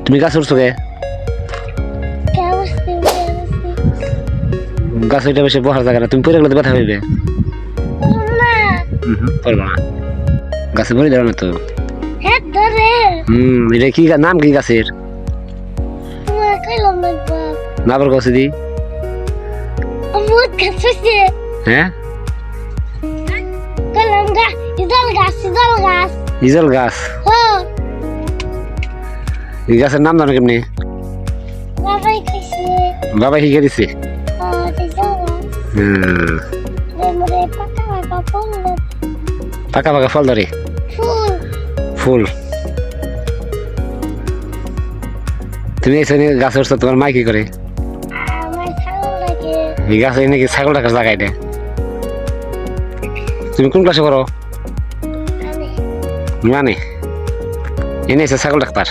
তুমি গাছ উঠছো কে? গাছ ওইটা বেশি বহার জায়গা না, তুমি পরে গেলে তো ব্যথা হইবে। পারবো না, গাছে ভরে দেওয়া না তো। এটা কি নাম কি গাছের? না আবার গাছ দি হ্যাঁ ইজল গাছ। এই গাছের নাম জানো কেমনি? বাবা শিখে দিছে। পাকা পাকা ফল ধরে, ফুল। তুমি এসে গাছ উঠছো, তোমার মা কি করে? এই গাছে নাকি ছাগল টাকা লাগাই দেয়। তুমি কোন ক্লাসে পড়ো? মানে এনে এসে ছাগল ডাক্তার।